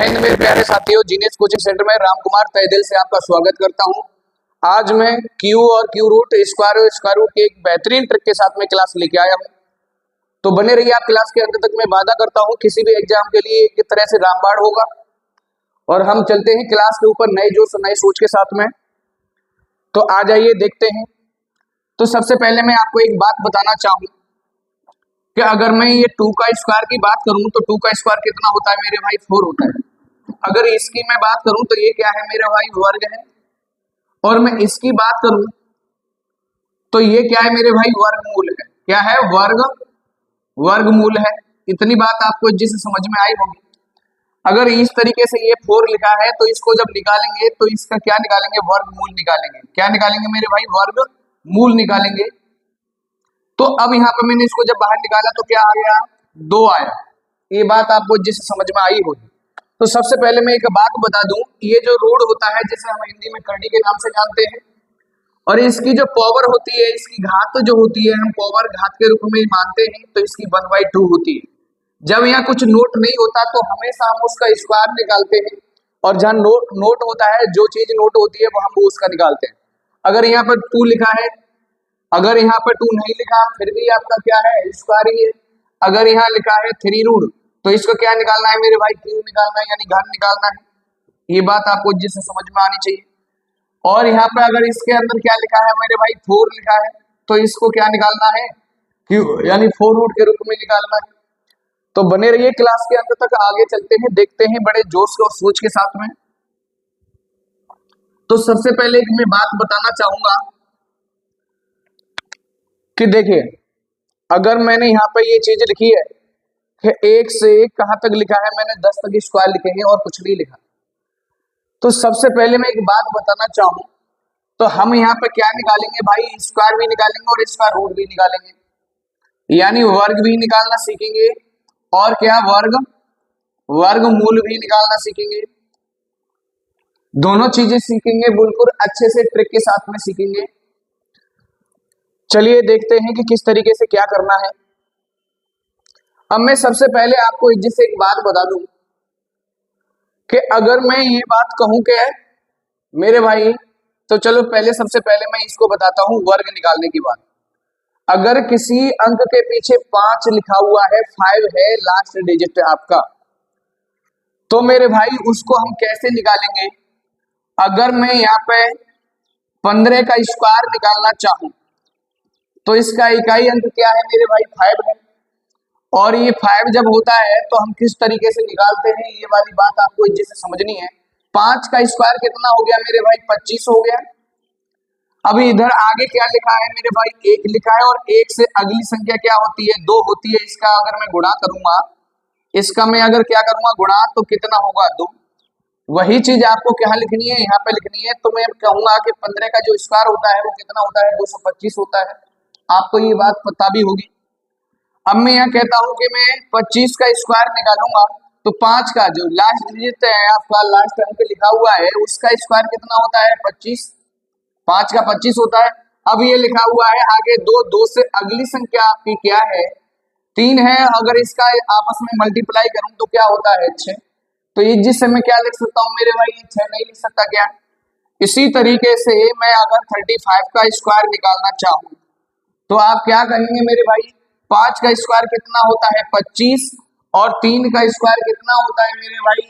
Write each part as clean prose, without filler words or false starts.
हिंद मेरे प्यारे साथियों, जीनियस कोचिंग सेंटर में राम कुमार तहे दिल से आपका स्वागत करता हूं। आज मैं क्यू और क्यू रूट स्क्वायर रूट की एक बेहतरीन ट्रिक के साथ में क्लास लेके आया हूं। तो बने रहिए आप क्लास के अंत तक। मैं वादा करता हूं किसी भी एग्जाम के लिए एक तरह से रामबाण होगा। और हम चलते हैं क्लास के ऊपर नए जोश नए सोच के साथ में। तो आ जाइए देखते हैं। तो सबसे पहले मैं आपको एक बात बताना चाहूँ कि अगर मैं ये 2 का स्क्वायर की बात करूं तो 2 का स्क्वायर कितना होता है मेरे भाई? 4 होता है। अगर इसकी मैं बात करूं तो ये क्या है मेरे भाई? वर्ग है। और मैं इसकी बात करूं तो ये क्या है मेरे भाई? वर्गमूल है। क्या है? वर्गमूल है। इतनी बात आपको जिस समझ में आई होगी। अगर इस तरीके से ये 4 लिखा है तो इसको जब निकालेंगे तो इसका क्या निकालेंगे? वर्गमूल निकालेंगे। क्या निकालेंगे मेरे भाई? वर्गमूल निकालेंगे। तो अब यहाँ पर मैंने इसको जब बाहर निकाला तो क्या आ गया? 2 आया। ये बात आपको जिस समझ में आई होगी। तो सबसे पहले मैं एक बात बता दूं, ये जो रूट होता है जिसे हम हिंदी में कड़ी के नाम से जानते हैं, और इसकी जो पावर होती है, इसकी घात जो होती है, हम पावर घात के रूप में मानते हैं, तो इसकी 1/2 होती है। जब यहाँ कुछ नोट नहीं होता तो हमेशा हम उसका स्क्वायर निकालते हैं, और जहाँ नोट होता है, जो चीज नोट होती है वो हम उसका निकालते हैं। अगर यहाँ पर 2 लिखा है, अगर यहाँ पर 2 नहीं लिखा फिर भी आपका क्या है? स्क्वायर ही है। अगर यहाँ लिखा है 3 रूट तो इसको क्या निकालना है मेरे भाई? क्यूब निकालना है, यानी घन निकालना है। ये बात आपको जिससे समझ में आनी चाहिए। और यहाँ पे अगर इसके अंदर क्या लिखा है मेरे भाई? 4 लिखा है तो इसको क्या निकालना है? क्यूब, यानी 4 रूट के रूप में निकालना है। तो बने रहिए क्लास के अंत तक। आगे चलते हैं, देखते हैं बड़े जोश और सोच के साथ में। तो सबसे पहले एक मैं बात बताना चाहूंगा कि देखिए, अगर मैंने यहाँ पे ये चीज लिखी है कि 1 से कहां तक लिखा है, मैंने 10 तक स्क्वायर लिखे हैं और कुछ नहीं लिखा। तो सबसे पहले मैं एक बात बताना चाहूं, तो हम यहाँ पे क्या निकालेंगे भाई? स्क्वायर भी निकालेंगे और स्क्वायर रूट भी निकालेंगे, यानी वर्ग भी निकालना सीखेंगे और क्या? वर्गमूल भी निकालना सीखेंगे। दोनों चीजें सीखेंगे, बिल्कुल अच्छे से ट्रिक के साथ में सीखेंगे। चलिए देखते हैं कि किस तरीके से क्या करना है। अब मैं सबसे पहले आपको जिससे एक बात बता दूं कि अगर मैं ये बात कहूं कि मेरे भाई, तो चलो पहले सबसे पहले मैं इसको बताता हूं वर्ग निकालने की बात। अगर किसी अंक के पीछे 5 लिखा हुआ है, 5 है लास्ट डिजिट आपका, तो मेरे भाई उसको हम कैसे निकालेंगे? अगर मैं यहाँ पे 15 का स्क्वायर निकालना चाहूं तो इसका इकाई अंक क्या है मेरे भाई? 5 है। और ये 5 जब होता है तो हम किस तरीके से निकालते हैं, ये वाली बात आपको जैसे समझनी है। 5 का स्क्वायर कितना हो गया मेरे भाई? 25 हो गया। अभी इधर आगे क्या लिखा है मेरे भाई? 1 लिखा है, और 1 से अगली संख्या क्या होती है? 2 होती है। इसका अगर मैं गुणा करूंगा, इसका मैं अगर क्या करूंगा? गुणा, तो कितना होगा? 2। वही चीज आपको क्या लिखनी है? यहाँ पे लिखनी है। तो मैं कहूंगा कि 15 का जो स्क्वायर होता है वो कितना होता है? 225 होता है। आपको ये बात पता भी होगी। अब मैं यहाँ कहता हूं कि मैं 25 का स्क्वायर निकालूंगा तो 5 का जो लास्ट डिजिट है आपका, लास्ट अंक लिखा हुआ है, उसका स्क्वायर कितना होता है? 25। 5 का 25 होता है। अब ये लिखा हुआ है आगे 2 से अगली संख्या आपकी क्या है? 3 है। अगर इसका आपस में मल्टीप्लाई करूं तो क्या होता है? 6। तो ये जिससे मैं क्या लिख सकता हूँ मेरे भाई? 6 नहीं लिख सकता क्या? इसी तरीके से मैं अगर 35 का स्क्वायर निकालना चाहूं तो आप क्या कहेंगे मेरे भाई? 5 का स्क्वायर कितना होता है? 25। और 3 का स्क्वायर कितना होता है मेरे भाई?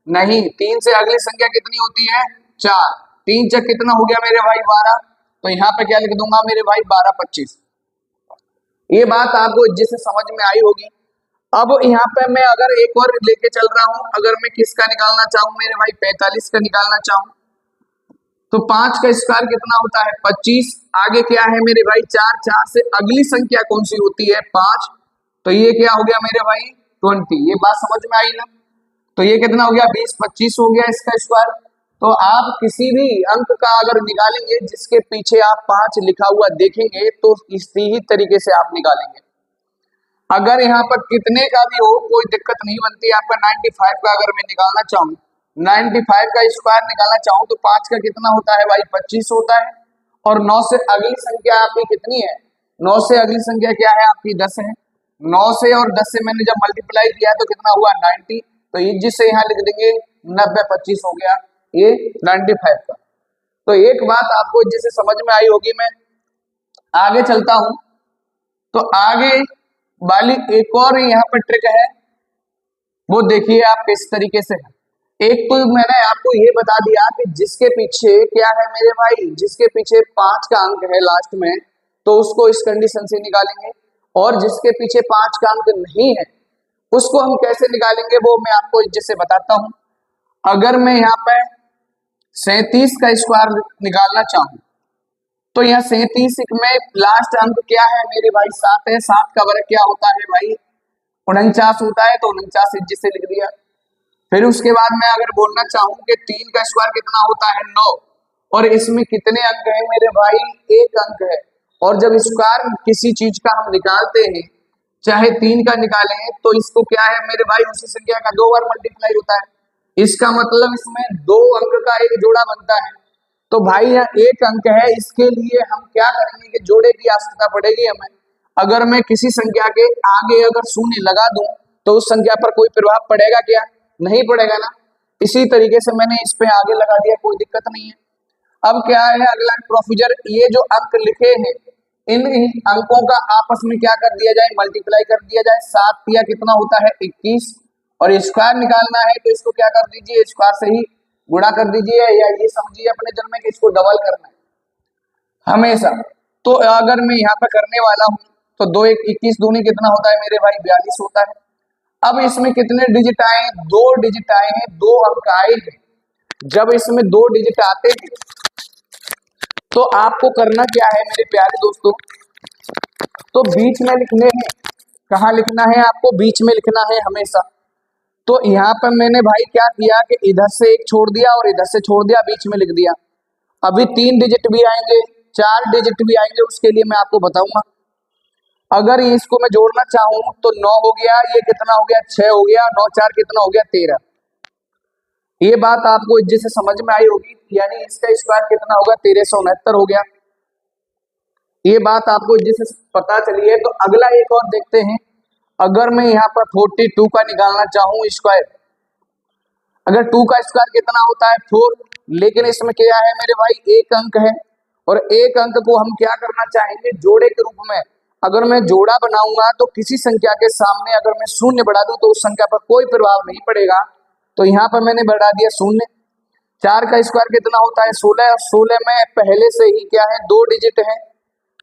नहीं, 3 से अगली संख्या कितनी होती है? 4। 3 से कितना हो गया मेरे भाई? 12। तो यहाँ पे क्या लिख दूंगा मेरे भाई? 12 25। ये बात आपको जिससे समझ में आई होगी। अब यहाँ पे मैं अगर एक और लेके चल रहा हूं, अगर मैं किसका निकालना चाहूं मेरे भाई? 45 का निकालना चाहूं तो 5 का स्क्वायर कितना होता है? 25। आगे क्या है मेरे भाई? 4। 4 से अगली संख्या कौन सी होती है? 5। तो ये क्या हो गया मेरे भाई? 20। ये बात समझ में आई ना? तो ये कितना हो गया? 20 25 हो गया इसका स्क्वायर। तो आप किसी भी अंक का अगर निकालेंगे जिसके पीछे आप 5 लिखा हुआ देखेंगे तो इसी ही तरीके से आप निकालेंगे। अगर यहाँ पर कितने का भी हो कोई दिक्कत नहीं बनती। आपका 95 का अगर मैं निकालना चाहूँ, 95 का स्क्वायर निकालना चाहूँ तो 5 का कितना होता है भाई? 25 होता है। और 9 से अगली संख्या आपकी कितनी है? 9 से अगली संख्या क्या है आपकी? 10 है। 9 से और 10 से मैंने जब मल्टीप्लाई किया तो कितना हुआ? 90। तो इज्ज से यहाँ लिख देंगे 90 25 हो गया ये 95 का। तो एक बात आपको इज्ज से समझ में आई होगी। मैं आगे चलता हूं तो आगे वाली एक और यहाँ पर ट्रिक है, वो देखिए आप किस तरीके से है। एक तो मैंने आपको ये बता दिया कि जिसके पीछे क्या है मेरे भाई, जिसके पीछे 5 का अंक है लास्ट में, तो उसको इस कंडीशन से निकालेंगे, और जिसके पीछे 5 का अंक नहीं है उसको हम कैसे निकालेंगे वो मैं आपको जैसे बताता हूं। अगर मैं यहाँ पे 37 का स्क्वायर निकालना चाहूं तो यहाँ 37 में लास्ट अंक क्या है मेरे भाई 7 है। 7 का वर्ग क्या होता है भाई 49 होता है, तो 49 इज्ज से लिख दिया। फिर उसके बाद मैं अगर बोलना चाहूं कि 3 का स्क्वायर कितना होता है 9, और इसमें कितने अंक है मेरे भाई 1 अंक है। और जब स्क्वायर किसी चीज का हम निकालते हैं चाहे 3 का निकालें तो इसको क्या है मेरे भाई उसी संख्या का 2 बार मल्टीप्लाई होता है। इसका मतलब इसमें 2 अंक का एक जोड़ा बनता है। तो भाई यहाँ 1 अंक है, इसके लिए हम क्या करेंगे कि जोड़े की आवश्यकता पड़ेगी हमें। अगर मैं किसी संख्या के आगे अगर शून्य लगा दूं तो उस संख्या पर कोई प्रभाव पड़ेगा क्या, नहीं पड़ेगा ना। इसी तरीके से मैंने इस पे आगे लगा दिया, कोई दिक्कत नहीं है। अब क्या है अगला प्रोसीजर, ये जो अंक लिखे हैं इन अंकों का आपस में क्या कर दिया जाए मल्टीप्लाई कर दिया जाए। 7 या कितना होता है 21, और स्क्वायर निकालना है तो इसको क्या कर दीजिए स्क्वायर से ही गुणा कर दीजिए, या ये समझिए अपने जन्म में कि इसको डबल करना है हमेशा। तो अगर मैं यहाँ पे करने वाला हूँ तो 2 1 21 दूनी कितना होता है मेरे भाई 42 होता है। अब इसमें कितने डिजिट आए हैं 2 डिजिट आए हैं, 2 अंक आए हैं। जब इसमें 2 डिजिट आते हैं तो आपको करना क्या है मेरे प्यारे दोस्तों, तो बीच में लिखने हैं। कहाँ लिखना है आपको, बीच में लिखना है हमेशा। तो यहाँ पर मैंने भाई क्या किया कि इधर से एक छोड़ दिया और इधर से छोड़ दिया, बीच में लिख दिया। अभी 3 डिजिट भी आएंगे 4 डिजिट भी आएंगे, उसके लिए मैं आपको बताऊंगा। अगर इसको मैं जोड़ना चाहूं तो 9 हो गया, ये कितना हो गया 6 हो गया, 9 4 कितना हो गया 13। ये बात आपको जैसे समझ में आई होगी, यानी इसका स्क्वायर कितना होगा 1369 हो गया। ये बात आपको जैसे पता चली है। तो अगला एक और देखते हैं। अगर मैं यहाँ पर 42 का निकालना चाहूँ स्क्वायर, अगर 2 का स्क्वायर कितना होता है 4, लेकिन इसमें क्या है मेरे भाई 1 अंक है, और 1 अंक को हम क्या करना चाहेंगे जोड़े के रूप में। अगर मैं जोड़ा बनाऊंगा तो किसी संख्या के सामने अगर मैं शून्य बढ़ा दूं तो उस संख्या पर कोई प्रभाव नहीं पड़ेगा। तो यहाँ पर मैंने बढ़ा दिया शून्य। 4 का स्क्वायर कितना होता है 16, और 16 में पहले से ही क्या है 2 डिजिट है,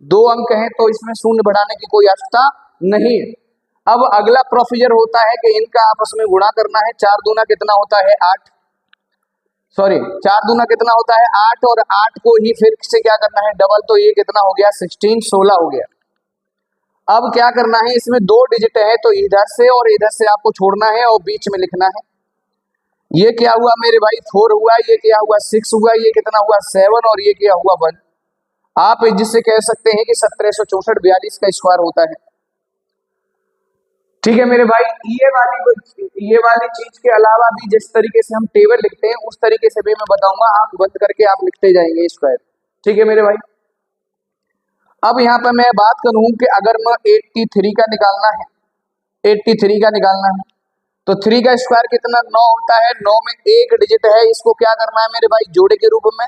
2 अंक है, तो इसमें शून्य बढ़ाने की कोई आवश्यकता नहीं है। अब अगला प्रोसीजर होता है कि इनका आपस में गुणा करना है। 4 दूना कितना होता है 8, सॉरी 4 दूना कितना होता है 8, और 8 को ही फिर से क्या करना है डबल, तो ये कितना हो गया 16 16 हो गया। अब क्या करना है, इसमें 2 डिजिट है तो इधर से और इधर से आपको छोड़ना है और बीच में लिखना है। ये क्या हुआ मेरे भाई 4 हुआ, ये क्या हुआ 6 हुआ, ये कितना हुआ 7, और ये क्या हुआ 1। आप जिससे कह सकते हैं कि 1764 42 का स्क्वायर होता है। ठीक है मेरे भाई, ये वाली चीज के अलावा भी जिस तरीके से हम टेबल लिखते हैं उस तरीके से भी मैं बताऊंगा, आंख बंद करके आप लिखते जाएंगे स्क्वायर। ठीक है मेरे भाई। अब यहाँ पर मैं बात करूं कि अगर मैं 83 का निकालना है, 83 का निकालना है तो 3 का स्क्वायर कितना 9 होता है। 9 में 1 डिजिट है, इसको क्या करना है मेरे भाई जोड़े के रूप में।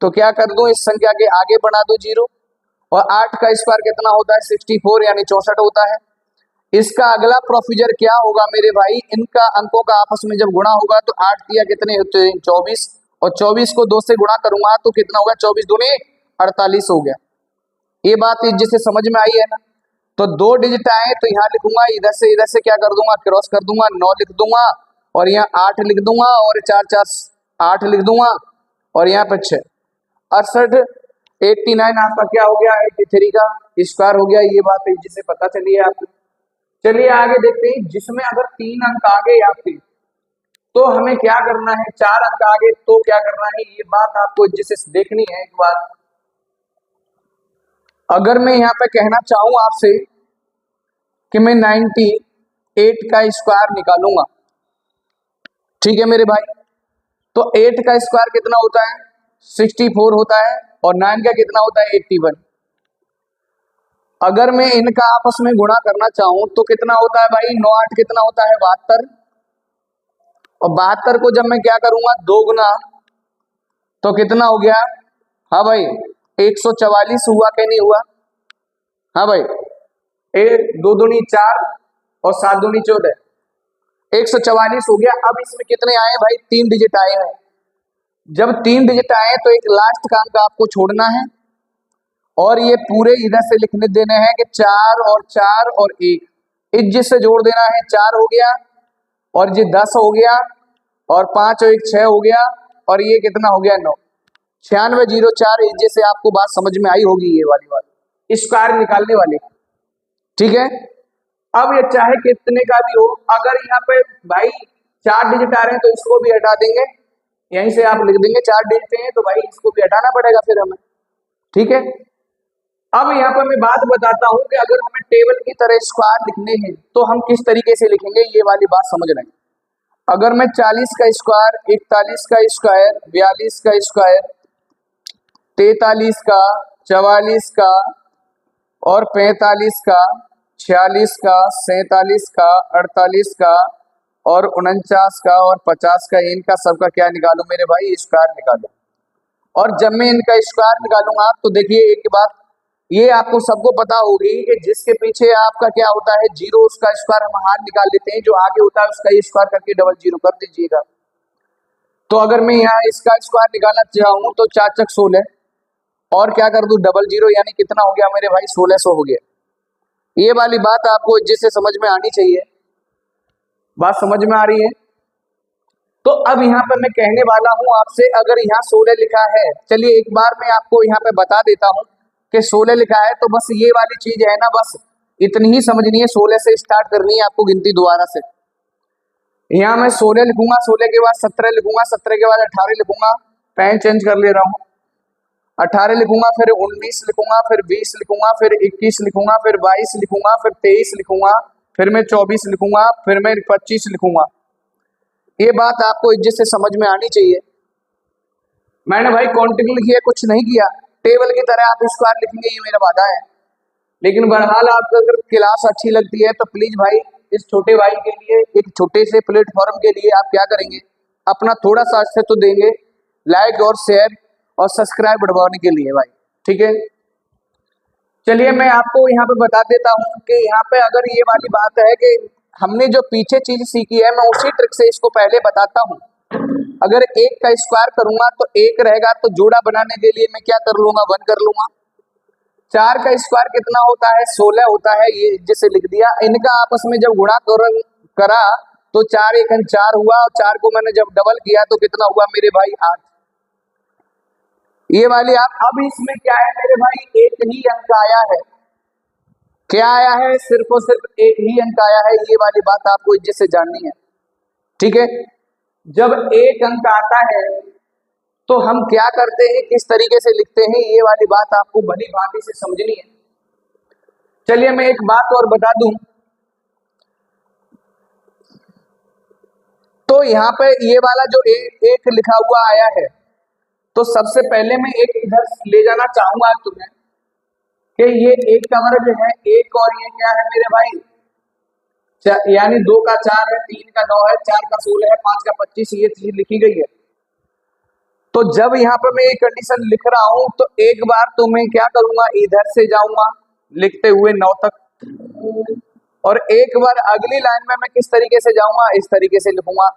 तो क्या कर दूं इस संख्या के आगे बढ़ा दो 0, और 8 का स्क्वायर कितना होता है 64 यानी 64 होता है। इसका अगला प्रोसीजर क्या होगा मेरे भाई, इनका अंकों का आपस में जब गुणा होगा तो 8 दिया कितने होते हैं 24, और 24 को 2 से गुणा करूंगा तो कितना होगा 24 दूनी 48 हो गया। ये बात जिसे समझ में आई है ना। तो 2 डिजिट आए तो यहाँ लिखूंगा, इधर से क्या कर दूंगा क्रॉस कर दूंगा, 9 लिख दूंगा, और यहाँ 8 लिख दूंगा, और 4 4 8 लिख दूंगा, और यहाँ पर 6 68 89 आपका क्या हो गया 83 का स्क्वायर हो गया। ये बात जिसे पता चली है आपको। चलिए आगे देखते हैं, जिसमें अगर 3 अंक आगे आपके तो हमें क्या करना है, 4 अंक आगे तो क्या करना है, ये बात आपको जिसे देखनी है एक बार। अगर मैं यहाँ पे कहना चाहूं आपसे कि मैं 98 का स्क्वायर निकालूंगा, ठीक है मेरे भाई, तो 8 का स्क्वायर कितना होता है 64 होता है, और 9 का कितना होता है 81। अगर मैं इनका आपस में गुणा करना चाहूं तो कितना होता है भाई 9 8 कितना होता है 72, और 72 को जब मैं क्या करूंगा 2 गुना, तो कितना हो गया? हाँ भाई 144 हुआ कि नहीं हुआ? हाँ भाई, ए 2 दूनी 4 और 7 दूनी 14, 144 हो गया। अब इसमें कितने आए भाई? 3 डिजिट आए हैं। जब 3 डिजिट आए तो एक लास्ट काम का आपको छोड़ना है और ये पूरे इधर से लिखने देने हैं कि 4 और 4 और 1, इस से जोड़ देना है। 4 हो गया और ये 10 हो गया और 5 और 1 6 हो गया और ये कितना हो गया? 9। 9604 इस से आपको बात समझ में आई होगी, ये वाली बात स्क्वायर निकालने वाली। ठीक है, अब ये चाहे कितने का भी हो, अगर यहाँ पे भाई 4 डिजिट आ रहे हैं तो इसको भी हटा देंगे, यहीं से आप लिख देंगे 4 डिजिट हैं तो भाई इसको भी हटाना पड़ेगा फिर हमें। ठीक है, अब यहाँ पर मैं बात बताता हूं कि अगर हमें टेबल की तरह स्क्वायर लिखने हैं तो हम किस तरीके से लिखेंगे, ये वाली बात समझ रहे हैं। अगर मैं 40 का स्क्वायर, 41 का स्क्वायर, 42 का स्क्वायर, 43 का, 44 का और 45 का, 46 का, 47 का, 48 का और 49 का और 50 का, इनका सबका क्या निकालू मेरे भाई? स्क्वायर निकालू। और जब मैं इनका स्क्वायर निकालूंगा तो देखिए एक बात ये आपको सबको पता होगी कि जिसके पीछे आपका क्या होता है 0, उसका स्क्वायर हम हाथ निकाल लेते हैं, जो आगे होता है उसका स्क्वायर करके डबल 0 कर दीजिएगा। तो अगर मैं यहाँ इसका स्क्वायर निकालना चाहूँ तो 4 चक 16 और क्या कर दूं डबल 0, यानी कितना हो गया मेरे भाई? 1600 हो गया। ये वाली बात आपको जिससे समझ में आनी चाहिए। बात समझ में आ रही है? तो अब यहाँ पर मैं कहने वाला हूं आपसे, अगर यहाँ 16 लिखा है, चलिए एक बार मैं आपको यहाँ पे बता देता हूं कि 16 लिखा है, तो बस ये वाली चीज है ना, बस इतनी ही समझनी है। 16 से स्टार्ट करनी है आपको गिनती दोबारा से। यहाँ मैं 16 लिखूंगा, 16 के बाद 17 लिखूंगा, 17 के बाद 18 लिखूंगा, पेन चेंज कर ले रहा हूँ, 18 लिखूंगा, फिर 19 लिखूंगा, फिर 20 लिखूंगा, फिर 21 लिखूंगा, फिर 22 लिखूंगा, फिर 23 लिखूंगा, फिर मैं 24 लिखूंगा, फिर मैं 25 लिखूंगा। ये बात आपको इज्जत से समझ में आनी चाहिए। मैंने भाई काउंटिंग लिखी है, कुछ नहीं किया, टेबल की तरह आप स्क्वायर लिखेंगे, ये मेरा वादा है। लेकिन बहरहाल आपको अगर क्लास अच्छी लगती है तो प्लीज भाई इस छोटे भाई के लिए, एक छोटे से प्लेटफॉर्म के लिए आप क्या करेंगे, अपना थोड़ा सा अच्छा तो देंगे, लाइक और शेयर और सब्सक्राइब बढ़वाने के लिए भाई। ठीक है, चलिए मैं आपको यहाँ पे बता देता हूँ कि यहाँ पे अगर ये वाली बात है कि हमने जो पीछे चीज सीखी है, मैं उसी ट्रिक से इसको पहले बताता हूँ। अगर 1 का स्क्वायर करूंगा तो 1 रहेगा, तो जोड़ा बनाने के लिए मैं क्या कर लूंगा? 1 कर लूंगा। 4 का स्क्वायर कितना होता है? 16 होता है, ये जिसे लिख दिया। इनका आपस में जब गुणा करा तो 4 एकन 4 हुआ, और 4 को मैंने जब डबल किया तो कितना हुआ मेरे भाई? 8। ये वाली आप, अब इसमें क्या है मेरे भाई? एक ही अंक आया है। क्या आया है? सिर्फ और सिर्फ एक ही अंक आया है। ये वाली बात आपको इज्जत से जाननी है। ठीक है, जब एक अंक आता है तो हम क्या करते हैं, किस तरीके से लिखते हैं, ये वाली बात आपको भली भांति से समझनी है। चलिए मैं एक बात और बता दूं, तो यहाँ पे ये वाला जो एक लिखा हुआ आया है, तो सबसे पहले मैं एक इधर ले जाना चाहूंगा तुम्हें कि ये 1 का वर्ग है 1, और ये क्या है मेरे भाई? यानी 2 का 4 है, 3 का 9 है, 4 का 16 है, 5 का 25, ये चीज लिखी गई है। तो जब यहाँ पे मैं ये कंडीशन लिख रहा हूं तो एक बार तो मैं क्या करूंगा, इधर से जाऊंगा लिखते हुए 9 तक, और एक बार अगली लाइन में मैं किस तरीके से जाऊंगा, इस तरीके से लिखूंगा।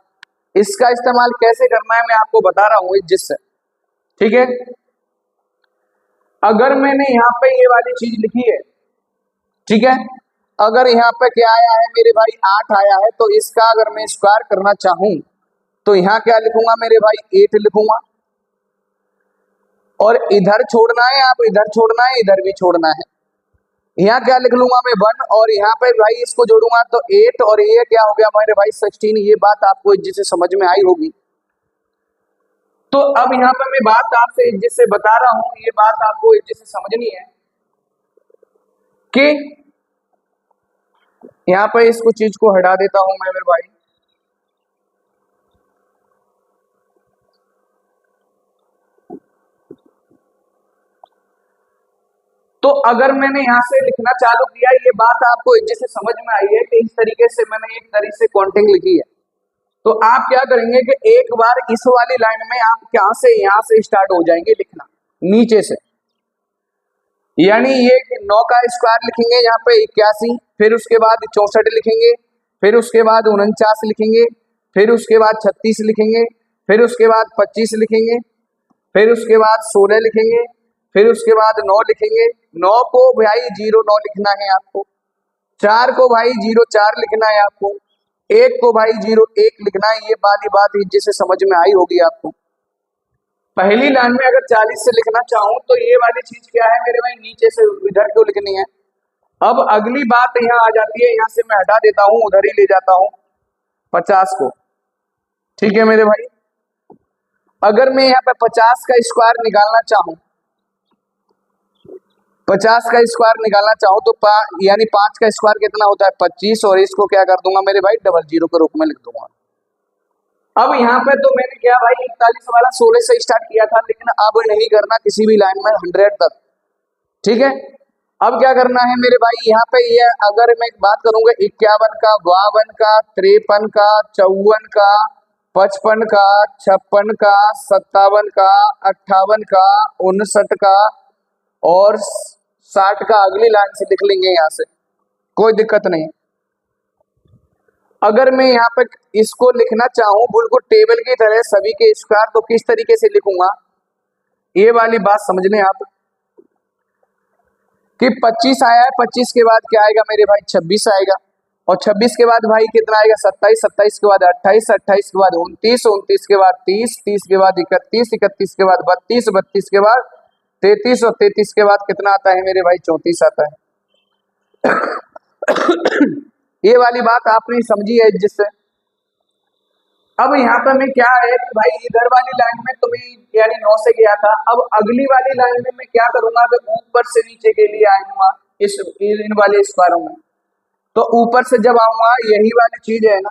इसका इस्तेमाल कैसे करना है मैं आपको बता रहा हूं जिससे। ठीक है, अगर मैंने यहाँ पे ये वाली चीज लिखी है, ठीक है, अगर यहाँ पे क्या आया है मेरे भाई? 8 आया है, तो इसका अगर मैं स्क्वायर करना चाहूं तो यहाँ क्या लिखूंगा मेरे भाई? 8 लिखूंगा, और इधर छोड़ना है, आप इधर छोड़ना है, इधर भी छोड़ना है। यहाँ क्या लिख लूंगा मैं? 1, और यहाँ पे भाई इसको जोड़ूंगा तो 8, और ये क्या हो गया मेरे भाई? 16। ये बात आपको जिसे समझ में आई होगी। तो अब यहाँ पे मैं बात आपसे जिससे बता रहा हूं, ये बात आपको जिसे समझनी है कि यहाँ पे इसको चीज को हटा देता हूं मैं मेरे भाई। तो अगर मैंने यहाँ से लिखना चालू किया, ये बात आपको जिसे समझ में आई है कि इस तरीके से मैंने एक तरीके से काउंटिंग लिखी है। तो आप क्या करेंगे कि एक बार इस वाली लाइन में आप यहाँ से स्टार्ट हो जाएंगे लिखना नीचे से, यानी ये 9 का स्क्वायर लिखेंगे यहाँ पे 81, फिर उसके बाद 64 लिखेंगे, फिर उसके बाद 49 लिखेंगे, फिर उसके बाद 36 लिखेंगे, फिर उसके बाद 25 लिखेंगे, फिर उसके बाद 16 लिखेंगे, फिर उसके बाद 9 लिखेंगे। 9 को भाई 09 लिखना है आपको, 4 को भाई 04 लिखना है आपको, 1 को भाई 01 लिखना है। ये वाली बात जिसे समझ में आई होगी आपको। पहली लाइन में अगर 40 से लिखना चाहूं तो ये वाली चीज क्या है मेरे भाई, नीचे से इधर क्यों लिखनी है। अब अगली बात यहाँ आ जाती है, यहाँ से मैं हटा देता हूं, उधर ही ले जाता हूं 50 को। ठीक है मेरे भाई, अगर मैं यहाँ पे 50 का स्क्वायर निकालना चाहूं, 50 का स्क्वायर निकालना चाहूं तो यानी 5 का स्क्वायर कितना होता है 25, और इसको क्या कर दूंगा मेरे भाई 00 के रूप में लिख दूंगा। अब यहाँ पे तो मैंने क्या भाई 41 वाला 16 से स्टार्ट किया था, लेकिन अब नहीं करना किसी भी लाइन में 100 तक। ठीक है, अब क्या करना है मेरे भाई, यहाँ पे ये अगर मैं बात करूंगा 51 का, 52 का, 53 का, 54 का, 55 का, 56 का, 57 का, 58 का, 59 का और 60 का अगली लाइन से लिख लेंगे यहाँ से, कोई दिक्कत नहीं। अगर मैं यहाँ पे इसको लिखना चाहूं बिल्कुल टेबल की तरह सभी के स्क्वायर, तो किस तरीके से लिखूंगा, ये वाली बात समझ लें आप कि 25 आया है, 25 के बाद क्या आएगा मेरे भाई 26 आएगा, और 26 के बाद भाई कितना आएगा 27, 27 के बाद 28, 28 के बाद 29, 29 के बाद 30, 30 के बाद 31, 31 के बाद 32, 32 के बाद 33 और 33 के बाद कितना आता है मेरे भाई 34 आता है। ये वाली बात आपने समझी है जिससे। अब यहाँ पे मैं क्या है कि भाई इधर वाली लाइन में तो मैं यानी 9 से गया था, अब अगली वाली लाइन में मैं क्या करूंगा कि ऊपर से नीचे के लिए आऊंगा इन वाले स्क्वायरों में। तो ऊपर से जब आऊंगा यही वाली चीज है ना,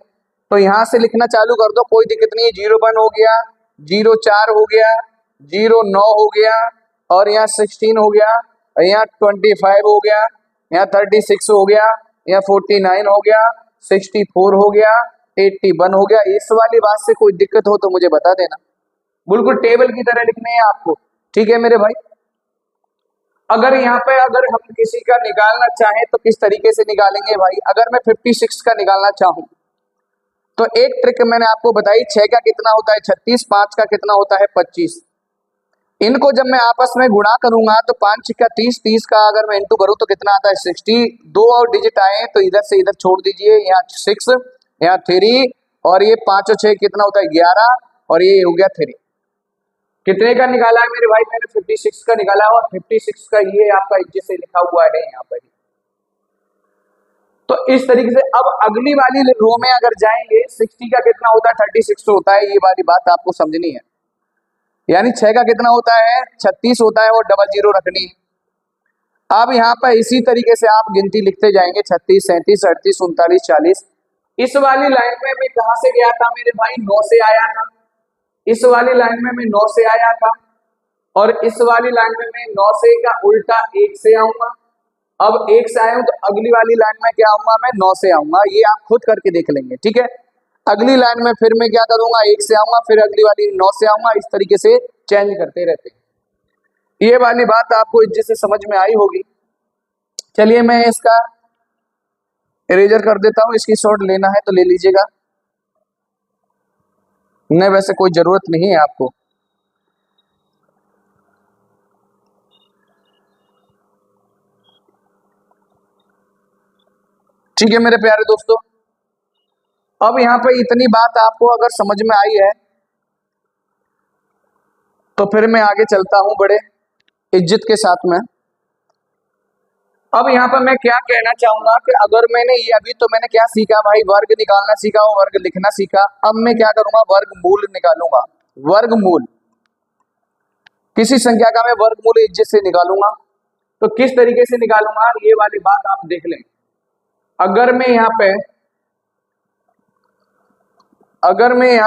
तो यहाँ से लिखना चालू कर दो, कोई दिक्कत नहीं है। 01 हो गया, 04 हो गया, 09 हो गया, और यहाँ 16 हो गया, यहाँ 25 हो गया, यहाँ 36 हो गया, यहाँ 49 हो गया, 64 हो गया, 81 हो गया। इस वाली बात से कोई दिक्कत हो तो मुझे बता देना, बिल्कुल टेबल की तरह लिखने हैं आपको। ठीक है मेरे भाई, अगर यहाँ पे अगर हम किसी का निकालना चाहें तो किस तरीके से निकालेंगे भाई, अगर मैं 56 का निकालना चाहूं तो एक ट्रिक मैंने आपको बताई, 6 का कितना होता है 36, 5 का कितना होता है 25। इनको जब मैं आपस में गुणा करूंगा तो 5 का 30, 30 का अगर मैं इंटू करूं तो कितना आता है 60। 2 और डिजिट आए तो इधर से इधर छोड़ दीजिए, यहाँ 6, यहाँ 3, और ये 5 और 6 कितना होता है 11, और ये हो गया 3। कितने का निकाला है मेरे भाई, मैंने 56 का निकाला है, और 56 का ये आपका जैसे लिखा हुआ है यहाँ पर। तो इस तरीके से अब अगली वाली रो में अगर जाएंगे 60 का कितना होता है 36 होता है, ये वाली बात आपको समझनी है। यानी 6 का कितना होता है 36 होता है, और 00 रखनी है। अब यहाँ पर इसी तरीके से आप गिनती लिखते जाएंगे 36, 37, 38, 39, 40। इस वाली लाइन में मैं कहां से गया था मेरे भाई 9 से आया था, इस वाली लाइन में मैं 9 से आया था, और इस वाली लाइन में मैं 9 से का उल्टा 1 से आऊंगा। अब 1 से आया हूं तो अगली वाली लाइन में क्या आऊंगा मैं 9 से आऊंगा, ये आप खुद करके देख लेंगे। ठीक है, अगली लाइन में फिर मैं क्या करूंगा 1 से आऊंगा, फिर अगली वाली 9 से आऊंगा, इस तरीके से चेंज करते रहते हैं। ये वाली बात आपको जिससे समझ में आई होगी। चलिए मैं इसका इरेजर कर देता हूं, इसकी शॉट लेना है तो ले लीजिएगा, नहीं वैसे कोई जरूरत नहीं है आपको। ठीक है मेरे प्यारे दोस्तों, अब यहाँ पे इतनी बात आपको अगर समझ में आई है तो फिर मैं आगे चलता हूं बड़े इज्जत के साथ में। अब यहाँ पर मैं क्या कहना चाहूंगा कि अगर मैंने ये अभी तो मैंने क्या सीखा भाई, वर्ग निकालना सीखा और वर्ग लिखना सीखा। अब मैं क्या करूंगा वर्गमूल निकालूंगा। वर्गमूल किसी संख्या का मैं वर्गमूल इज्जत से निकालूंगा, तो किस तरीके से निकालूंगा ये वाली बात आप देख लें। अगर मैं यहाँ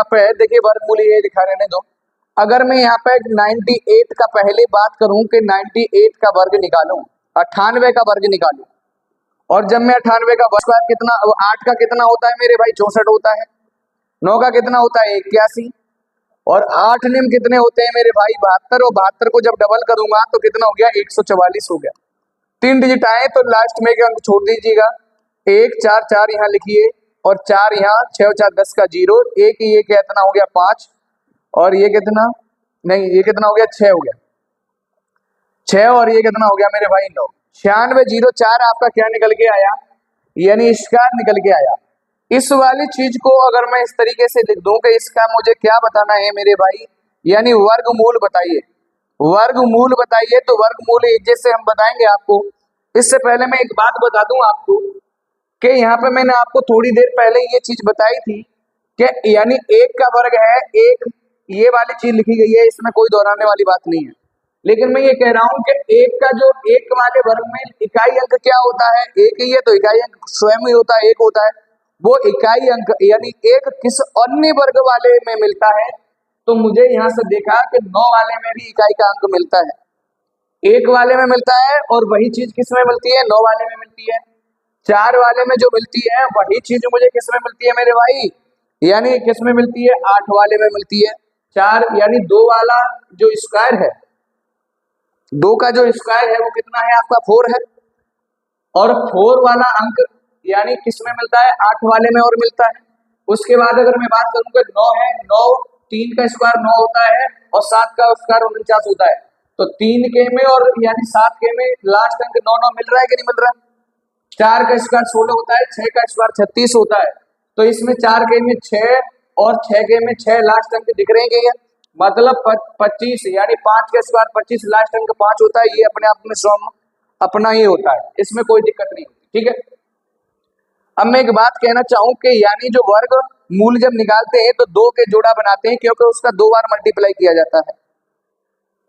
पे देखिए वर्गमूल ये दिखा रहने दो, अगर मैं यहाँ पे 98 का पहले बात करूं कि 98 का वर्ग निकालूं, 98 का वर्ग निकालूं, और जब मैं 98 का वर्ग कितना 8 का कितना होता है मेरे भाई 64 होता है, 9 का कितना होता है 81, और 8 निम कितने होते हैं मेरे भाई 72, और 72 को जब डबल करूंगा तो कितना हो गया 144 हो गया। 3 डिजिट आए तो लास्ट में के अंक छोड़ दीजिएगा, 1 4 4 यहाँ लिखिए, और 4 यहाँ, 6 और 4 10 का 0, एक ये कितना हो गया 5, और ये कितना, नहीं ये कितना हो गया 6 हो गया 6, और ये कितना हो गया मेरे भाई 9। 9604 आपका क्या निकल के आया, यानी स्क्वायर निकल के आया। इस वाली चीज को अगर मैं इस तरीके से लिख दूं कि इसका मुझे क्या बताना है मेरे भाई, यानी वर्गमूल बताइए, वर्गमूल बताइए, तो वर्गमूल जैसे हम बताएंगे आपको। इससे पहले मैं एक बात बता दूं आपको कि यहाँ पे मैंने आपको थोड़ी देर पहले ये चीज बताई थी कि यानी 1 का वर्ग है 1, ये वाली चीज लिखी गई है, इसमें कोई दोहराने वाली बात नहीं है। लेकिन मैं ये कह रहा हूं कि 1 का जो 1 वाले वर्ग में इकाई अंक क्या होता है, 1 ही है, तो इकाई अंक स्वयं ही होता है 1 होता है। वो इकाई अंक यानी 1 किस अन्य वर्ग वाले में मिलता है, तो मुझे यहाँ से देखा कि 9 वाले में भी इकाई का अंक मिलता है, 1 वाले में मिलता है, और वही चीज किस में मिलती है 9 वाले में मिलती है। 4 वाले में जो मिलती है वही चीज मुझे किस में मिलती है मेरे भाई, यानी किस में मिलती है 8 वाले में मिलती है। 4 यानी 2 वाला जो स्क्वायर है, 2 का जो स्क्वायर है वो कितना है आपका 4 है, और 4 वाला अंक यानी किस में मिलता है 8 वाले में और मिलता है। उसके बाद अगर मैं बात करूं कि 9 है, 9 3 का स्क्वायर 9 होता है, और 7 का स्क्वायर 49 होता है, तो 3 के में और यानी 7 के में लास्ट अंक 9 9 मिल रहा है कि नहीं मिल रहा है। 4 का स्क्वायर 16 होता है, 6 का स्क्वायर 36 होता है, तो इसमें 4 के में 6 और 6 के में 6 लास्ट अंक दिख रहे हैं, मतलब 25, यानी 5 का स्क्वायर 25 लास्ट अंक 5 होता है। ये अपने आप में सम अपना ही होता है, इसमें कोई दिक्कत नहीं होती, ठीक है। अब मैं एक बात कहना चाहूं कि यानी जो वर्ग मूल जब निकालते हैं तो 2 के जोड़ा बनाते हैं, क्योंकि उसका 2 बार मल्टीप्लाई किया जाता है।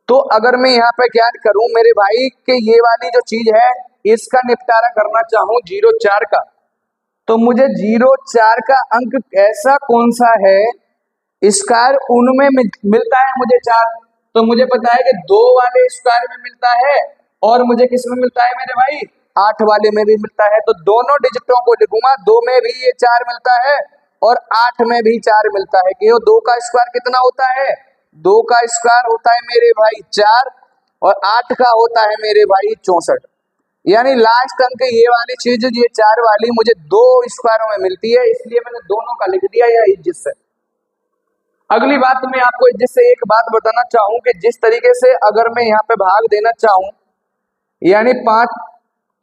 तो अगर मैं यहाँ पे क्या करूं मेरे भाई कि ये वाली जो चीज है इसका निपटारा करना चाहूं 0 4 का, तो मुझे 0 4 का अंक ऐसा कौन सा है स्क्वायर उनमें मिलता है मुझे 4, तो मुझे पता है कि 2 वाले स्क्वायर में मिलता है, और मुझे किस में मिलता है मेरे भाई 8 वाले में भी मिलता है। तो दोनों डिजिटों को लिखूंगा, 2 में भी ये 4 मिलता है और 8 में भी 4 मिलता है, कि 2 का स्क्वायर कितना होता है, 2 का स्क्वायर होता है मेरे भाई 4, और 8 का होता है मेरे भाई 64, यानी लास्ट अंक ये वाली चीज ये 4 वाली मुझे 2 स्क्वायरों में मिलती है, इसलिए मैंने दोनों का लिख दिया या इज्जत से। अगली बात मैं आपको जिससे एक बात बताना चाहूं कि जिस तरीके से अगर मैं यहाँ पे भाग देना चाहूं, यानी 5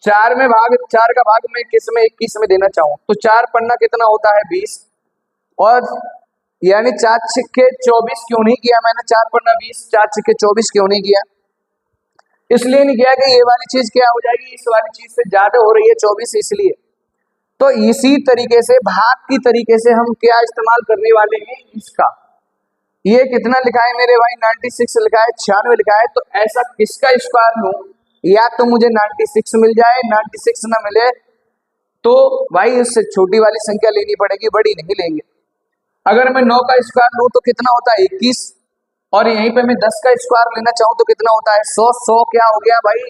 4 में भाग 4 का भाग मैं किस में 21 में देना चाहूं, तो 4 पन्ना कितना होता है 20, और यानी 4 छिक्के 24 क्यों नहीं किया मैंने, 4 पन्ना 20 4 छिक्के 24 क्यों नहीं किया, इसलिए नहीं किया कि ये वाली चीज क्या हो जाएगी इस वाली चीज से ज्यादा हो रही है 24, इसलिए। तो इसी तरीके से भाग की तरीके से हम क्या इस्तेमाल करने वाले हैं इसका, ये कितना लिखा है मेरे भाई 96 लिखा है, 96 लिखा है, तो ऐसा किसका स्क्वायर लूं, या तो मुझे 96 मिल जाए, 96 ना मिले तो भाई उससे छोटी वाली संख्या लेनी पड़ेगी, बड़ी नहीं लेंगे। अगर मैं 9 का स्क्वायर लूं तो कितना होता है 21, और यहीं पे मैं 10 का स्क्वायर लेना चाहूं तो कितना होता है 100, 100 क्या हो गया भाई,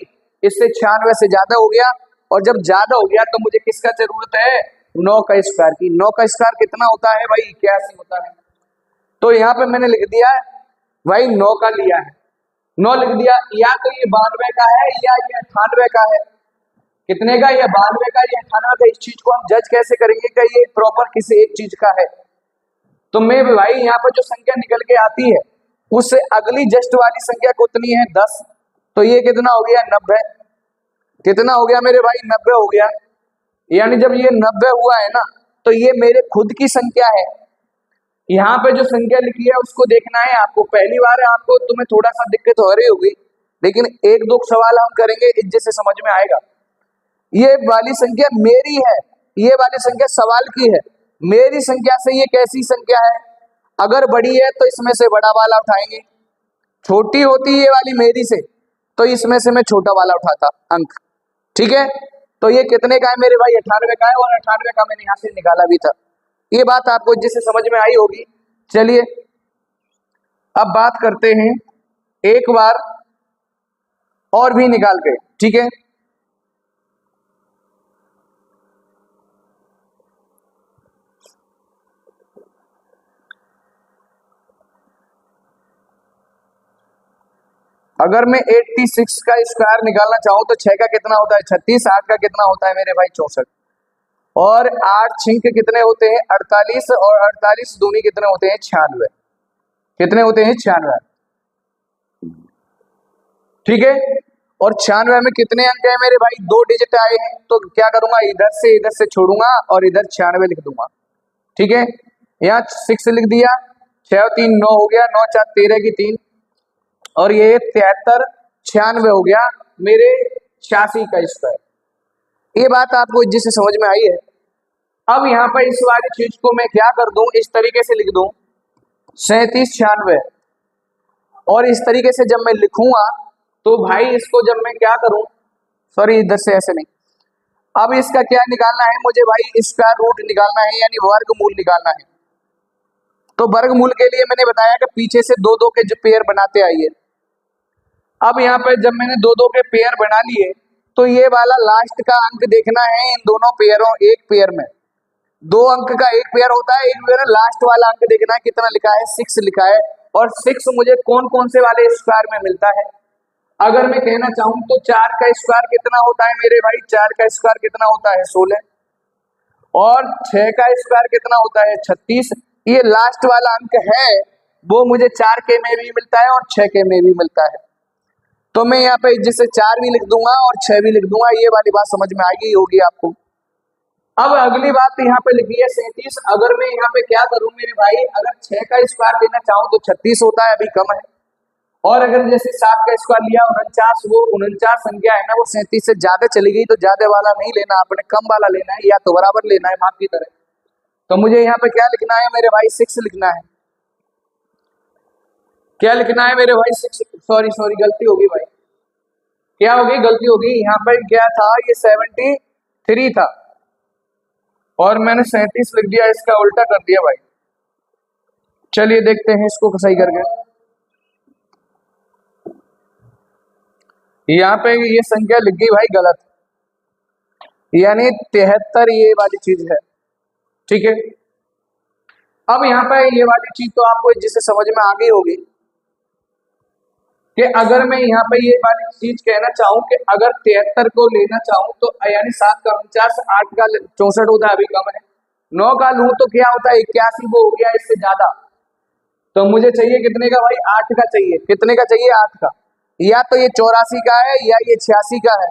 इससे 96 से ज्यादा हो गया, और जब ज्यादा हो गया तो मुझे किसका जरूरत है 9 का स्क्वायर की। 9 का स्क्वायर कितना होता है भाई 81 होता है, तो यहाँ पे मैंने लिख दिया भाई 9 का लिया है, 9 लिख दिया, या तो ये 92 का है या ये 98 का है, कितने का, ये 92 का या 98 का। इस चीज को हम जज कैसे करेंगे कि ये प्रॉपर किसी एक चीज का है, तो मैं भाई यहाँ पर जो संख्या निकल के आती है उससे अगली जस्ट वाली संख्या कितनी है 10, तो ये कितना हो गया 90, कितना हो गया मेरे भाई 90 हो गया, यानी जब ये 90 हुआ है ना तो ये मेरे खुद की संख्या है। यहाँ पे जो संख्या लिखी है उसको देखना है आपको, पहली बार है आपको तुम्हें थोड़ा सा दिक्कत हो रही होगी, लेकिन एक दो सवाल हम करेंगे इज्जत से समझ में आएगा। ये वाली संख्या मेरी है, ये वाली संख्या सवाल की है, मेरी संख्या से ये कैसी संख्या है, अगर बड़ी है तो इसमें से बड़ा वाला उठाएंगे, छोटी होती है ये वाली मेरी से तो इसमें से मैं छोटा वाला उठाता अंक, ठीक है। तो ये कितने का है मेरे भाई 98 का है, और 98 का मैंने यहाँ से निकाला भी था, ये बात आपको जिससे समझ में आई होगी। चलिए अब बात करते हैं एक बार और भी निकाल के, ठीक है। अगर मैं 86 का स्क्वायर निकालना चाहूं तो 6 का कितना होता है 36, 8 का कितना होता है मेरे भाई 64, और 8 छिंक कितने होते हैं 48, और 48 दूनी कितने होते हैं 96, कितने होते हैं 96, ठीक है। और 96 में कितने अंक है मेरे भाई, 2 डिजिट आए हैं, तो क्या करूंगा इधर से छोड़ूंगा और इधर 96 लिख दूंगा, ठीक है। यहाँ 6 लिख दिया, 6 और 3 9 हो गया, 9 4 13 की 3, और ये 73 96 हो गया मेरे 86 का स्क्वायर। ये बात आपको जिससे समझ में आई है। अब यहाँ पर इस वाली चीज को मैं क्या कर दूं, इस तरीके से लिख दूं 37 96, और इस तरीके से जब मैं लिखूंगा तो भाई इसको जब मैं क्या करूं, सॉरी इधर से ऐसे नहीं, अब इसका क्या निकालना है मुझे भाई, स्क्वायर रूट निकालना है, यानी वर्गमूल निकालना है। तो वर्गमूल के लिए मैंने बताया कि पीछे से 2 2 के जो पेयर बनाते आइए। अब यहाँ पे जब मैंने 2 2 के पेयर बना लिए, तो ये वाला लास्ट का अंक देखना है इन दोनों पेयरों, एक पेयर में 2 अंक का एक पेयर होता है, एक पेयर लास्ट वाला अंक देखना है कितना लिखा है 6 लिखा है, और 6 मुझे कौन कौन से वाले स्क्वायर में मिलता है। अगर मैं कहना चाहूं तो 4 का स्क्वायर कितना होता है मेरे भाई, 4 का स्क्वायर कितना होता है 16, और 6 का स्क्वायर कितना होता है 36। ये लास्ट वाला अंक है वो मुझे 4 के में भी मिलता है और 6 के में भी मिलता है। तो मैं यहाँ पे जिससे 4 भी लिख दूंगा और 6 भी लिख दूंगा, ये वाली बात समझ में आएगी होगी आपको। अब अगली बात यहाँ पे लिखी है 37। अगर मैं यहाँ पे क्या करूं मेरे भाई, अगर 6 का स्क्वायर लेना चाहूं तो 36 होता है, अभी कम है, और अगर जैसे 7 का स्क्वायर लिया 49, वो 49 संख्या है ना वो 37 से ज्यादा चली गई, तो ज्यादा वाला नहीं लेना, आपने कम वाला लेना है, या तो बराबर लेना है भाग की तरह। तो मुझे यहाँ पे क्या लिखना है मेरे भाई 6 लिखना है, क्या लिखना है मेरे भाई 6, सॉरी गलती होगी भाई, क्या होगी गलती होगी, यहाँ पर क्या था ये 73 था और मैंने 37 लिख दिया, इसका उल्टा कर दिया भाई। चलिए देखते हैं इसको सही करके। यहाँ पे ये संख्या लिख गई भाई गलत, यानी 73 ये वाली चीज है, ठीक है। अब यहाँ पे ये वाली चीज तो आपको जिससे समझ में आ गई होगी कि अगर मैं यहाँ पे ये वाली चीज कहना चाहूँ कि अगर 73 को लेना चाहूँ तो यानी 7 का 49, 8 का 64 होता है, अभी कम है, 9 का लूं तो क्या होता है 81, वो हो गया इससे ज्यादा। तो मुझे चाहिए कितने का भाई 8 का चाहिए, कितने का चाहिए 8 का, या तो ये 84 का है या ये 86 का है।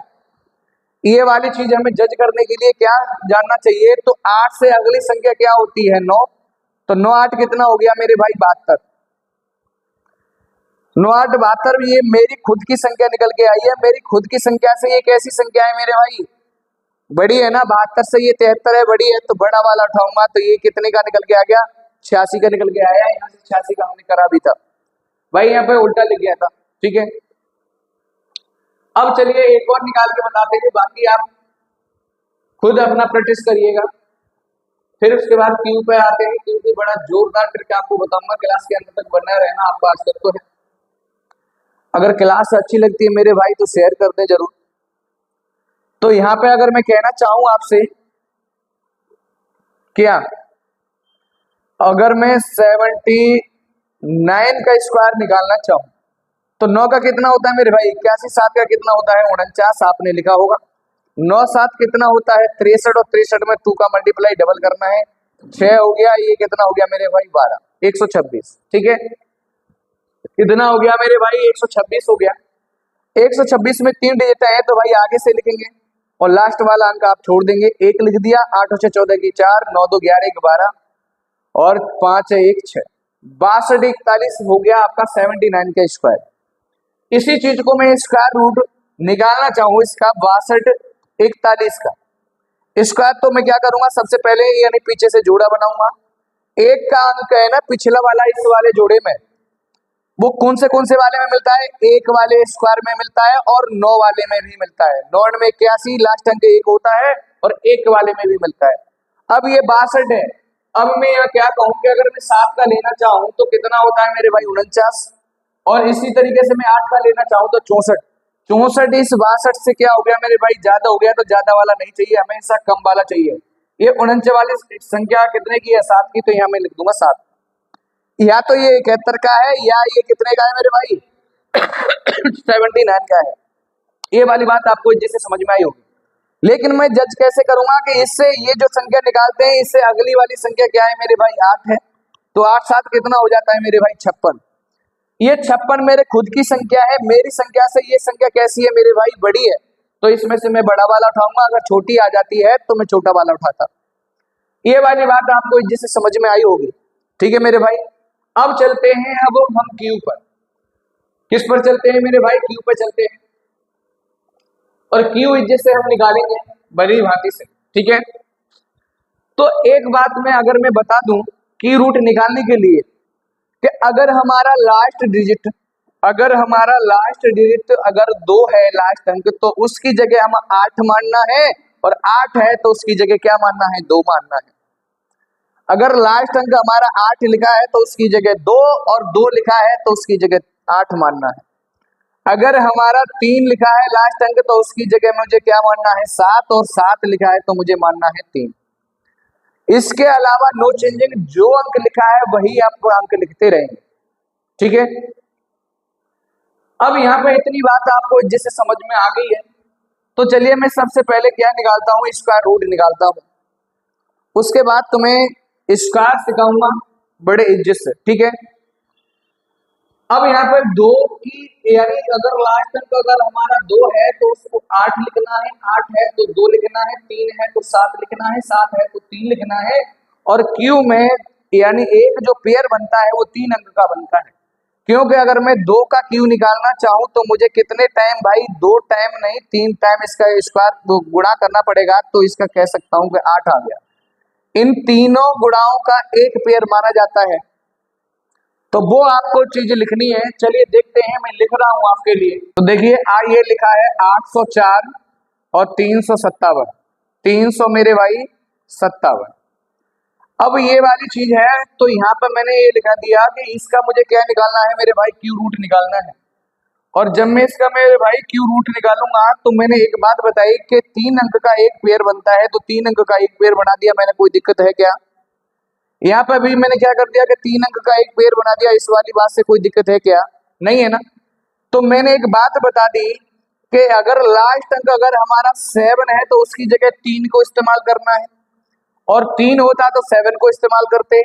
ये वाली चीज हमें जज करने के लिए क्या जानना चाहिए, तो 8 से अगली संख्या क्या होती है 9, तो 9 8 कितना हो गया मेरे भाई 72, 9 8 72, ये मेरी खुद की संख्या निकल के आई है। मेरी खुद की संख्या से ये कैसी संख्या है मेरे भाई, बड़ी है ना, 72 से ये 73 है, बड़ी है, तो बड़ा वाला उठाऊंगा तो ये कितने का निकल के आ गया 86 का निकल के आया, यहाँ से 86 का हमने करा भी था भाई, यहाँ पे उल्टा लिख गया था, ठीक है। अब चलिए एक और निकाल के बताते हैं, बाकी आप खुद अपना प्रैक्टिस करिएगा। फिर उसके बाद क्यू पे आते हैं, क्यू पे बड़ा जोरदार ट्रिक आपको बताऊंगा, क्लास के अंत तक बना रहना, आपको आज तक तो है। अगर क्लास अच्छी लगती है मेरे भाई तो शेयर कर दें जरूर। तो यहाँ पे अगर मैं कहना चाहूं आपसे क्या, अगर मैं 79 का स्क्वायर निकालना चाहूं तो 9 का कितना होता है मेरे भाई 81, 7 का कितना होता है 49, आपने लिखा होगा। 9 7 कितना होता है 63, और 63 में 2 का मल्टीप्लाई डबल करना है, 6 हो गया, ये कितना हो गया मेरे भाई 12, 126, ठीक है। कितना हो गया मेरे भाई 126 हो गया। 126 में 3 डिजिट है तो भाई आगे से लिखेंगे और लास्ट वाला अंक आप छोड़ देंगे, 1 लिख दिया, 8 6 14 की 4, 9 2 11 12, और 5 1 6, 62 41 हो गया आपका 79 का स्क्वायर। इसी चीज को मैं स्क्वायर रूट निकालना चाहूँ इसका 62 41 का स्क्वायर, तो मैं क्या करूंगा सबसे पहले यानी पीछे से जोड़ा बनाऊंगा। एक का अंक है ना पिछला वाला इस वाले जोड़े में, वो कौन से वाले में मिलता है, 1 वाले स्क्वायर में मिलता है और 9 वाले में भी मिलता है। 9 में 81, लास्ट अंक 1 होता है, और 1 वाले में भी मिलता है। अब ये 62 है। अब मैं यहाँ क्या कहूँ कि अगर मैं 7 का लेना चाहूँ तो कितना होता है मेरे भाई 49, और इसी तरीके से मैं 8 का लेना चाहूँ तो 64। 64 इस 62 से क्या हो गया मेरे भाई ज्यादा हो गया, तो ज्यादा वाला नहीं चाहिए, हमेशा कम वाला चाहिए। ये 49 वाली संख्या कितने की है 7 की, तो यहाँ मैं लिख दूंगा 7। या तो ये 71 का है या ये कितने का है मेरे भाई 79 क्या है, ये वाली बात आपको जिससे समझ में आई होगी। लेकिन मैं जज कैसे करूंगा कि इससे ये जो संख्या निकालते हैं इससे अगली वाली संख्या क्या है मेरे भाई, 8 है। तो 8 7 कितना हो जाता है मेरे भाई, 56। ये 56 मेरे खुद की संख्या है, मेरी संख्या से ये संख्या कैसी है मेरे भाई, बड़ी है। तो इसमें से मैं बड़ा वाला उठाऊंगा, अगर छोटी आ जाती है तो मैं छोटा वाला उठाता। ये वाली बात आपको जिससे समझ में आई होगी, ठीक है मेरे भाई। अब चलते हैं, अब हम क्यू पर। किस पर चलते हैं मेरे भाई, क्यू पर चलते हैं। और क्यू जिससे हम निकालेंगे बड़ी भांति से, ठीक है। तो एक बात मैं अगर मैं बता दूं की रूट निकालने के लिए कि अगर हमारा लास्ट डिजिट अगर 2 है लास्ट अंक, तो उसकी जगह हम 8 मानना है, और 8 है तो उसकी जगह क्या मानना है, 2 मानना है। अगर लास्ट अंक हमारा 8 लिखा है तो उसकी जगह 2, और 2 लिखा है तो उसकी जगह 8 मानना है। अगर हमारा 3 लिखा है लास्ट अंक तो उसकी जगह मुझे क्या मानना है, 7, और 7 लिखा है तो मुझे मानना है 3। इसके अलावा नो चेंजिंग, जो अंक लिखा है वही आप अंक लिखते रहेंगे, ठीक है। अब यहाँ पे इतनी बात आपको जिससे समझ में आ गई है, तो चलिए मैं सबसे पहले क्या निकालता हूँ, स्क्वायर रूट निकालता हूँ। उसके बाद तुम्हें स्क्वायर सिखाऊंगा बड़े इज्जत से, ठीक है। अब यहाँ पर 2 की, यानी अगर लास्ट अंक अगर हमारा 2 है तो उसको 8 लिखना है, 8 है तो 2 लिखना है, 3 है तो 7 लिखना है, 7 है तो 3 लिखना है। और क्यू में यानी एक जो पेयर बनता है वो 3 अंक का बनता है, क्योंकि अगर मैं 2 का क्यू निकालना चाहूं तो मुझे कितने टाइम भाई, 2 टाइम नहीं 3 टाइम इसका स्क्वायर गुणा करना पड़ेगा। तो इसका कह सकता हूं कि 8 आ गया। इन तीनों गुणाओं का एक पेयर माना जाता है, तो वो आपको चीज लिखनी है। चलिए देखते हैं, मैं लिख रहा हूं आपके लिए। तो देखिए ये लिखा है 804 और 357, 300 मेरे भाई 57। अब ये वाली चीज है, तो यहाँ पर मैंने ये लिखा दिया कि इसका मुझे क्या निकालना है मेरे भाई, क्यू रूट निकालना है। और जब मैं इसका मेरे भाई क्यू रूट निकालूंगा तो मैंने एक बात बताई कि 3 अंक का एक पेयर बनता है, तो 3 अंक का एक पेयर बना दिया मैंने, कोई दिक्कत है क्या? यहाँ पर भी मैंने क्या कर दिया कि 3 अंक का एक पेयर बना दिया, इस वाली बात से कोई दिक्कत है क्या? नहीं है ना। तो मैंने एक बात बता दी कि अगर लास्ट अंक अगर हमारा 7 है तो उसकी जगह 3 को इस्तेमाल करना है, और 3 होता तो 7 को इस्तेमाल करते,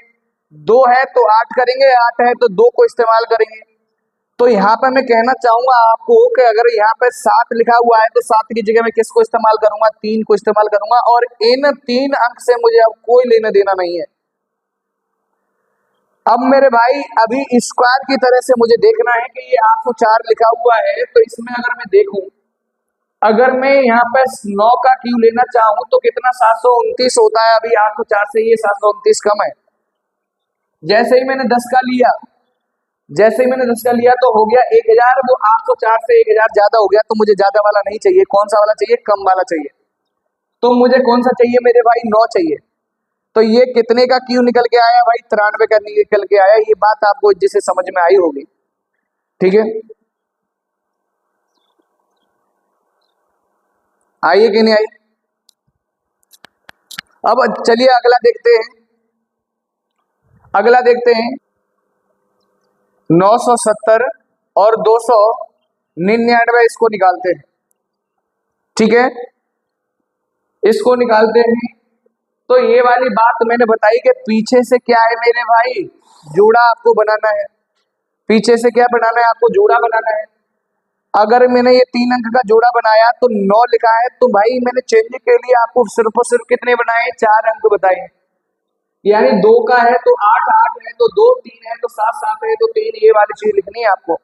2 है तो 8 करेंगे, 8 है तो 2 को इस्तेमाल करेंगे। तो यहाँ पर मैं कहना चाहूंगा आपको कि अगर यहाँ पे 7 लिखा हुआ है तो 7 की जगह मैं किसको इस्तेमाल करूंगा, 3 को इस्तेमाल करूंगा। और इन 3 अंक से मुझे अब कोई लेना देना नहीं है। अब मेरे भाई अभी स्क्वायर की तरह से मुझे देखना है कि ये 804 लिखा हुआ है, तो इसमें अगर मैं देखूं, अगर मैं यहाँ पे 9 का क्यू लेना चाहूं तो कितना, 729 होता है। अभी 804 से ये 729 कम है। जैसे ही मैंने 10 का लिया, तो हो गया 1000। वो 804 से 1000 ज्यादा हो गया, तो मुझे ज्यादा वाला नहीं चाहिए। कौन सा वाला चाहिए, कम वाला चाहिए। तो मुझे कौन सा चाहिए मेरे भाई, 9 चाहिए। तो ये कितने का क्यू निकल के आया भाई, 93 का निकल के आया। ये बात आपको जिसे समझ में आई होगी, ठीक है। आइए कि नहीं आई? अब चलिए अगला देखते हैं, 970 और 299 इसको निकालते हैं, ठीक है। इसको निकालते हैं, तो ये वाली बात मैंने बताई कि पीछे से क्या है मेरे भाई, जोड़ा आपको बनाना है। पीछे से क्या बनाना है आपको, जोड़ा बनाना है। अगर मैंने ये 3 अंक का जोड़ा बनाया तो 9 लिखा है, तो भाई मैंने चेंज के लिए आपको सिर्फ और सिर्फ कितने बनाए, 4 अंक बताए। यानी 2 का है तो 8, 8 है तो 2, 3 है तो 7, 7 है तो 3, ये वाली चीज लिखनी है आपको।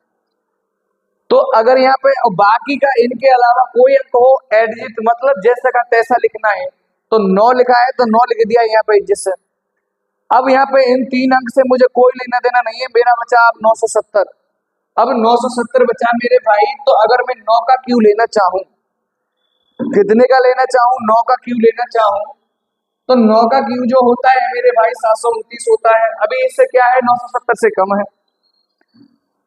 तो अगर यहाँ पे बाकी का इनके अलावा कोई अंक हो, एडजिट मतलब जैसा का तैसा लिखना है, तो 9 लिखा है तो 9 लिख दिया यहाँ पे एडजिट से। अब यहाँ पे इन 3 अंक से मुझे कोई लेना देना नहीं है, मेरा बचा अब 970। अब 970 बचा मेरे भाई, तो अगर मैं 9 का क्यू लेना चाहूं, कितने का लेना चाहूं, 9 का क्यू लेना चाहूं, तो 9 का क्यू जो होता है मेरे भाई 729 होता है। अभी इससे क्या है, 970 से कम है।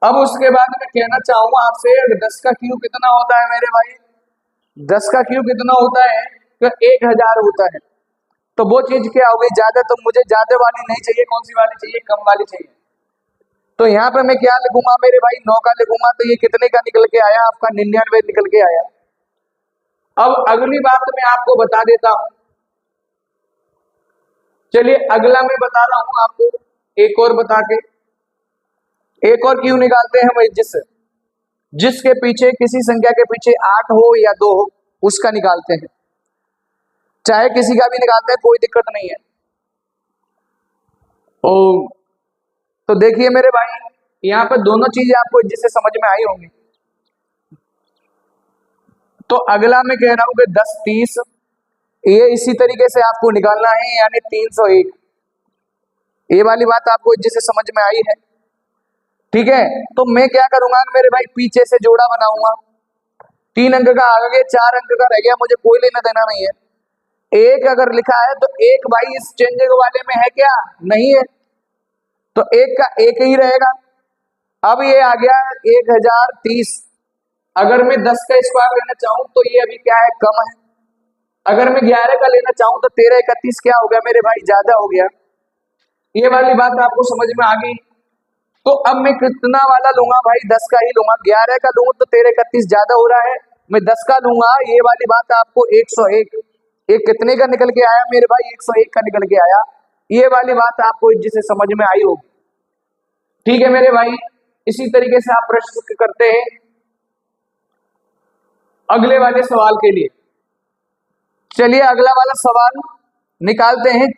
अब उसके बाद मैं कहना चाहूंगा आपसे, 10 का क्यू कितना होता है मेरे भाई, 10 का क्यू कितना होता है, तो 1000 होता है। तो वो चीज क्या हो गई, ज्यादा, तो मुझे ज्यादा वाली नहीं चाहिए, कौन सी वाली चाहिए, कम वाली चाहिए। तो यहाँ पे मैं क्या लिखूंगा मेरे भाई, 9 का लिखूंगा, तो ये कितने का निकल के आया आपका, 99 निकल के आया। अब अगली बात मैं आपको बता देता हूं, चलिए अगला मैं बता रहा हूं आपको, एक और बता के, एक और क्यों निकालते हैं भाई, जिसके पीछे किसी संख्या के पीछे 8 हो या 2 हो उसका निकालते हैं, चाहे किसी का भी निकालते हैं, कोई दिक्कत नहीं है। ओ तो देखिए मेरे भाई, यहाँ पे दोनों चीजें आपको जिससे समझ में आई होंगी। तो अगला मैं कह रहा हूं कि 10 30, ये इसी तरीके से आपको निकालना है, यानी 301। ये वाली बात आपको जिससे समझ में आई है, ठीक है। तो मैं क्या करूंगा मेरे भाई, पीछे से जोड़ा बनाऊंगा, 3 अंक का आगे 4 अंक का रह गया, मुझे कोई लेना देना नहीं है। एक अगर लिखा है तो एक भाई इस चेंजिंग वाले में है क्या, नहीं है, तो एक का एक ही रहेगा। अब ये आ गया 1030, अगर मैं 10 का स्क्वायर लेना चाहूं तो ये अभी क्या है, कम है। अगर मैं 11 का लेना चाहूं तो 13 31 क्या हो गया मेरे भाई, ज्यादा हो गया। ये वाली बात आपको समझ में आ गई। तो अब मैं कितना वाला लूंगा भाई, 10 का ही लूंगा। 11 का लूंगा तो 13 31 ज्यादा हो रहा है, मैं 10 का लूंगा। ये वाली बात आपको 101, ये कितने का निकल के आया मेरे भाई, 101 का निकल के आया। ये वाली बात आपको जिसे समझ में आई होगी, ठीक है मेरे भाई। इसी तरीके से आप प्रश्न करते हैं अगले वाले सवाल के लिए। चलिए अगला वाला सवाल निकालते हैं।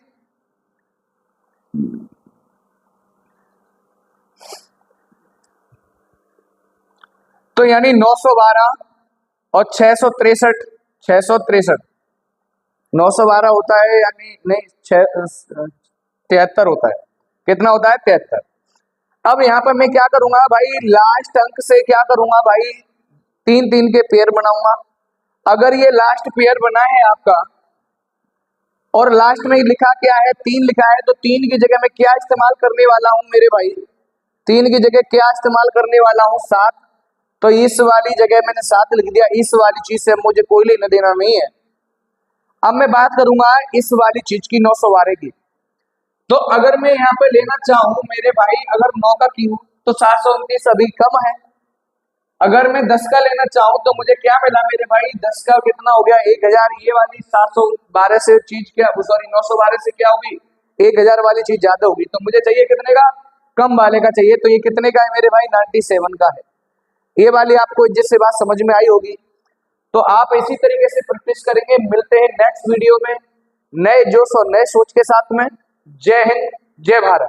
तो यानी 912 और 663, 912 होता है, यानी नहीं 73 होता है। कितना होता है, 73। अब यहाँ पर मैं क्या करूंगा भाई, लास्ट अंक से क्या करूंगा भाई, 3 3 के पेयर बनाऊंगा। अगर ये लास्ट पेयर बना है आपका और लास्ट में लिखा क्या है, 3 लिखा है, तो 3 की जगह मैं क्या इस्तेमाल करने वाला हूं मेरे भाई, 3 की जगह क्या इस्तेमाल करने वाला हूं, 7। तो इस वाली जगह मैंने 7 लिख दिया, इस वाली चीज से मुझे कोई लेना देना नहीं है। अब मैं बात करूंगा इस वाली चीज की, 912 की। तो अगर मैं यहाँ पे लेना चाहूं मेरे भाई, अगर 9 का की हूं तो 729 अभी कम है। अगर मैं 10 का लेना चाहूं तो मुझे क्या मिला मेरे भाई, 10 का कितना हो गया, 1000। ये वाली 712 से चीज क्या, सॉरी 912 से क्या होगी, 1000 वाली चीज ज्यादा होगी। तो मुझे चाहिए कितने का, कम वाले का चाहिए। तो ये कितने का है मेरे भाई, 97 का है। ये वाली आपको जिससे बात समझ में आई होगी। तो आप इसी तरीके से प्रैक्टिस करेंगे। मिलते हैं नेक्स्ट वीडियो में नए जोश और नए सोच के साथ में। जय हिंद, जय भारत।